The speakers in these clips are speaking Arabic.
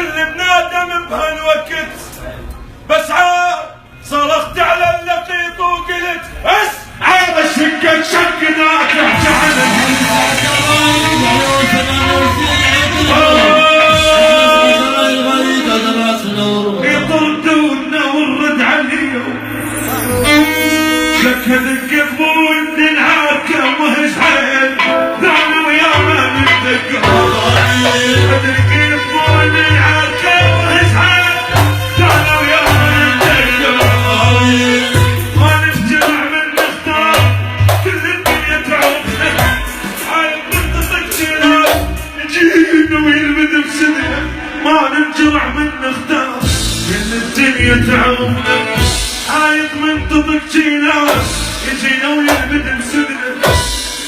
كل بنادم بهالوقت بسعى صرخت على اللقيط وقلت اسعى بشكك شكناك يطردونا ونرد عليهم لك هذك ابوي ننعاكم وهزعل ثاني ويا ما نتذكر هذك ابوي ننعاكم وهزعل ثاني ويا ما نتذكر ما نفترع من نختار كل الدنيا تعرفنا حايل منطقك جيران يجينا ويلمد بسنة ما ننجرع من نختار كل الدنيا تعرفنا حايط منطقك جينا يجينا ويلمد بسنة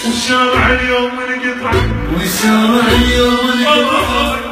والشارع اليوم انقطع والشارع اليوم انقطع